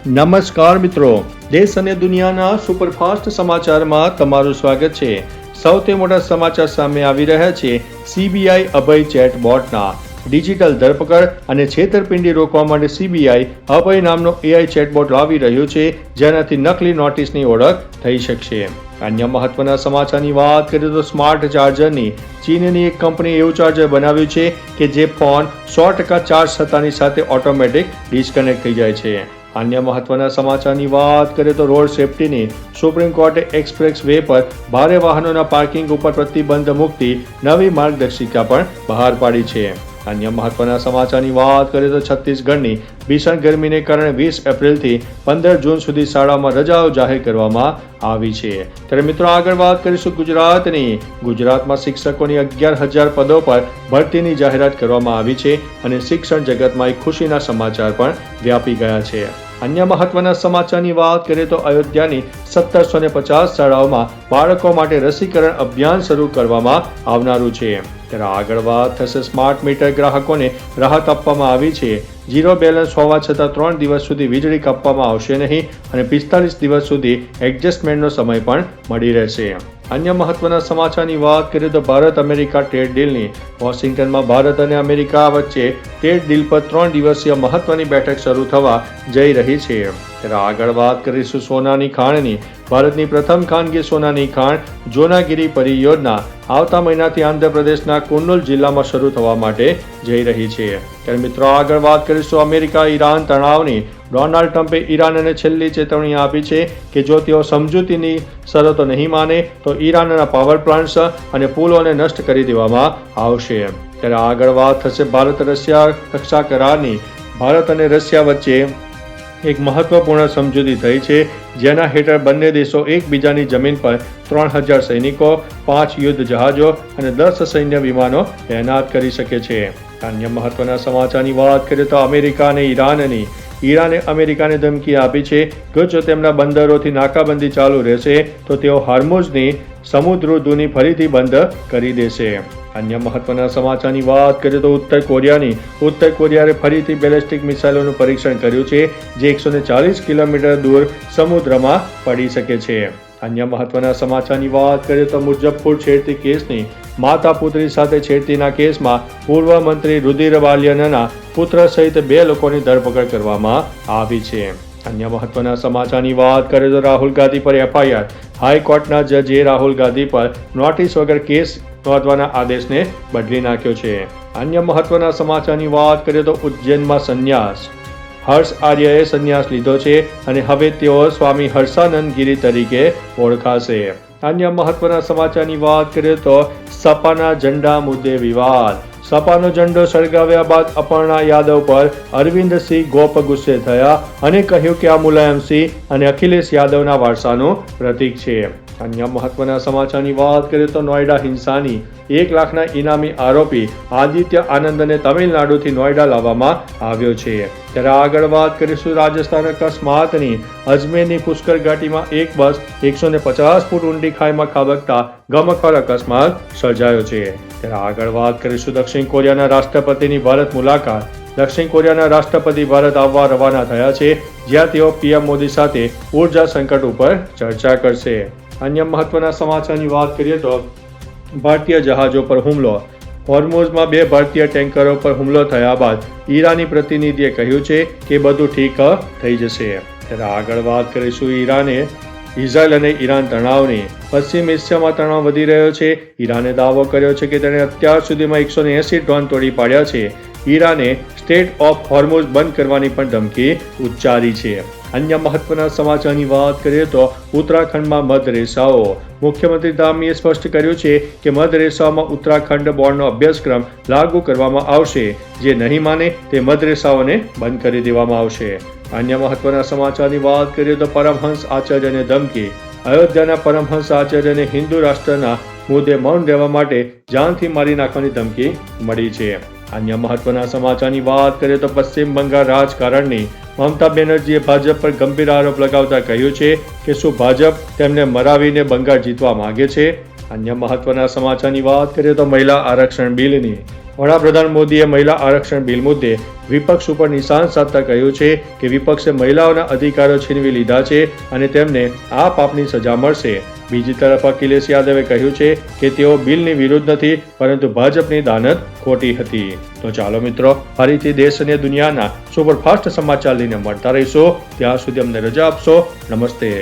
નમસ્કાર મિત્રો, દેશ અને દુનિયાના સુપરફાસ્ટ સમાચારમાં તમારું સ્વાગત છે। સૌથી મોટા સમાચાર સામે આવી રહ્યા છે। સીબીઆઈ અભય ચેટબોટના ડિજિટલ ધરપકડ અને છેતરપિંડી રોકવા માટે સીબીઆઈ અભય નામનો એઆઈ ચેટબોટ લાવી રહ્યું છે, જેનાથી નકલી નોટિસની ઓળખ થઈ શકશે। અન્ય મહત્વના સમાચારની વાત કરીએ તો સ્માર્ટ ચાર્જરની ચીનની એક કંપનીએ એવું ચાર્જર બનાવ્યું છે કે જે ફોન 100% ચાર્જ થતાની સાથે ઓટોમેટિક ડિસ્કનેક્ટ થઈ જાય છે। અન્ય મહત્વના સમાચારની વાત કરીએ તો રોડ સેફટીની સુપ્રીમ કોર્ટે એક્સપ્રેસ વે પર ભારે વાહનોના પાર્કિંગ ઉપર પ્રતિબંધ મૂકતી નવી માર્ગદર્શિકા પણ બહાર પાડી છે। અન્ય મહત્વના સમાચારની વાત કરીએ તો છત્તીસગઢની ભીષણ ગરમીને કારણે 20 એપ્રિલથી 15 જૂન સુધી શાળામાં રજાઓ જાહેર કરવામાં આવી છે। ત્યારે મિત્રો આગળ વાત કરીશું ગુજરાતની। ગુજરાતમાં શિક્ષકોની 11,000 પદો પર ભરતીની જાહેરાત કરવામાં આવી છે અને શિક્ષણ જગતમાં એક ખુશીના સમાચાર પણ વ્યાપી ગયા છે। અન્ય મહત્વના સમાચારની વાત કરીએ તો અયોધ્યાની 1750 શાળાઓમાં બાળકો માટે રસીકરણ અભિયાન શરૂ કરવામાં આવનારું છે। ત્યારે આગળ વાત થશે સ્માર્ટ મીટર ગ્રાહકોને રાહત આપવામાં આવી છે। ઝીરો બેલેન્સ હોવા છતાં 3 દિવસ સુધી વીજળી કાપવામાં આવશે નહીં અને 45 દિવસ સુધી એડજસ્ટમેન્ટનો સમય પણ મળી રહેશે। અન્ય મહત્વના સમાચારની વાત કરીએ તો ભારત અમેરિકા ટ્રેડ ડીલની વોશિંગ્ટનમાં ભારત અને અમેરિકા વચ્ચે ટ્રેડ ડીલ પર 3 દિવસીય મહત્વની બેઠક શરૂ થવા જઈ રહી છે। ત્યારે આગળ વાત કરીશું સોનાની ખાણની। ભારતની પ્રથમ ખાનગી સોનાની ખાણ જોનાગીરી પરિયોજના આવતા મહિનાથી આંધ્રપ્રદેશના કુર્નૂલ જિલ્લામાં શરૂ થવા માટે જઈ રહી છે। ત્યારે મિત્રો આગળ વાત કરીશું અમેરિકા ઈરાન તણાવની। ડોનાલ્ડ ટ્રમ્પે ઈરાનને છેલ્લી ચેતવણી આપી છે કે જો તેઓ સમજૂતીની શરતો નહીં માને તો ઈરાનના પાવર પ્લાન્ટ્સ અને પુલોને નષ્ટ કરી દેવામાં આવશે। ત્યારે આગળ વાત થશે ભારત રશિયા રક્ષા કરારની। ભારત અને રશિયા વચ્ચે એક મહત્વપૂર્ણ સમજૂતી થઈ છે, જેના હેઠળ બંને દેશો એકબીજાની જમીન પર 3,000 સૈનિકો, 5 યુદ્ધ જહાજો અને 10 સૈન્ય વિમાનો તૈનાત કરી શકે છે। અન્ય મહત્વના સમાચારની વાત કરીએ તો અમેરિકા અને ઈરાનની। ઈરાને અમેરિકાને ધમકી આપી છે કે જો તેમના બંદરોથી નાકાબંધી ચાલુ રહેશે તો તેઓ હોર્મુઝની સમુદ્રધુની ફરીથી બંધ કરી દેશે। અન્ય મહત્વના સમાચારની વાત કરીએ તો ઉત્તર કોરિયાએ ફરીથી બેલેસ્ટિક મિસાઇલોનું પરીક્ષણ કર્યું છે, જે 140 કિલોમીટર દૂર સમુદ્રમાં પડી શકે છે। અન્ય મહત્વના સમાચારની વાત કરીએ તો મુઝફ્ફરપુર છેડતી કેસની। માતા પુત્રી સાથે છેડતીના કેસમાં પૂર્વ મંત્રી રુધિર બાલિયાનના પુત્ર સહિત 2 લોકોની ધરપકડ કરવામાં આવી છે। અન્ય મહત્વના સમાચારની વાત કરીએ તો રાહુલ ગાંધી પર એફઆઈઆર। હાઈકોર્ટના જજે રાહુલ ગાંધી પર નોટિસ વગર કેસ નોંધવાના આદેશને બદલી નાખ્યો છે। અન્ય મહત્વના સમાચારની વાત કરીએ તો ઉજ્જૈનમાં સંન્યાસ। હર્ષ આર્યએ સંન્યાસ લીધો છે અને હવે તેઓ સ્વામી હર્ષાનંદ ગિરી તરીકે ઓળખાશે। અન્ય મહત્વના સમાચારની વાત કરીએ તો સપાના ઝંડા મુદ્દે વિવાદ। સપાનો ઝંડો સળગાવ્યા બાદ અપર્ણા યાદવ પર અરવિંદસિંહ ગોપ ગુસ્સે થયા અને કહ્યું કે આ મુલાયમસિંહ અને અખિલેશ યાદવના વારસાનું પ્રતીક છે। અન્ય મહત્વના સમાચારની વાત કરીએ તો નોઈડા હિંસાની। 1 લાખના ઇનામી આરોપી આદિત્ય આનંદને તમિલનાડુથી નોઈડા લાવવામાં આવ્યો છે। ત્યારે આગળ વાત કરીશું રાજસ્થાન અકસ્માતની। અજમેરની પુષ્કર ઘાટીમાં એક બસ 150 ફૂટ ઊંડી ખાઈમાં ખાબકતા ગમખ્વાર અકસ્માત સર્જાયો છે। ત્યારે આગળ વાત કરીશું દક્ષિણ કોરિયાના રાષ્ટ્રપતિની ભારત મુલાકાત। દક્ષિણ કોરિયાના રાષ્ટ્રપતિ ભારત આવવા રવાના થયા છે, જ્યાં તેઓ પીએમ મોદી સાથે ઉર્જા સંકટ ઉપર ચર્ચા કરશે। અન્ય મહત્વના સમાચારની વાત કરીએ તો ભારતીય જહાજો પર હુમલો। હોર્મુઝમાં 2 ભારતીય ટેન્કરો પર હુમલો થયા બાદ ઈરાની પ્રતિનિધિએ કહ્યું છે કે બધું ઠીક થઈ જશે। ત્યારે આગળ વાત કરીશું ઇઝરાયલ અને ઈરાન તણાવની। પશ્ચિમ એશિયામાં તણાવ વધી રહ્યો છે। ઈરાને દાવો કર્યો છે કે તેણે અત્યાર સુધીમાં 180 ડ્રોન તોડી પાડ્યા છે। ઈરાને સ્ટેટ ઓફ હોર્મુઝ બંધ કરવાની પણ ધમકી ઉચ્ચારી છે। અન્ય મહત્વના સમાચારની વાત કરીએ તો ઉત્તરાખંડમાં મધરેસાઓ। મુખ્યમંત્રી ધામીએ સ્પષ્ટ કર્યું છે કે મધરેસાઓમાં ઉત્તરાખંડ બોર્ડનો અભ્યાસક્રમ લાગુ કરવામાં આવશે। જે નહીં માને તે મધરેસાઓને બંધ કરી દેવામાં આવશે। અન્ય મહત્વના સમાચારની વાત કરીએ તો પરમહંસ આચાર્યને ધમકી। અયોધ્યાના પરમહંસ આચાર્યને હિન્દુ રાષ્ટ્રના મુદ્દે મૌન રહેવા માટે જાનથી મારી નાખવાની ધમકી મળી છે। અન્ય મહત્વના સમાચારની વાત કરીએ તો પશ્ચિમ બંગાળ રાજકારણની। મમતા બેનર્જીએ ભાજપ પર ગંભીર આરોપ લગાવતા કહ્યું છે કે શું ભાજપ તેમને મરાવીને બંગાળ જીતવા માંગે છે। અન્ય મહત્વના સમાચારની વાત કરીએ તો મહિલા આરક્ષણ બિલની। વડાપ્રધાન મોદીએ મહિલા આરક્ષણ બિલ મુદ્દે વિપક્ષ ઉપર નિશાન સાધતા કહ્યું છે કે વિપક્ષે મહિલાઓના અધિકારો છીનવી લીધા છે અને તેમને આ પાપની સજા મળશે. બીજી તરફ અખિલેશ યાદવે કહ્યું છે કે તેઓ બિલની વિરુદ્ધ નથી, પરંતુ ભાજપની દાનત ખોટી હતી. તો ચાલો મિત્રો, ફરીથી દેશ અને દુનિયાના સુપરફાસ્ટ સમાચાર લઈને મળતા રહીશું. ત્યાં સુધી અમને રજા આપશો. નમસ્તે.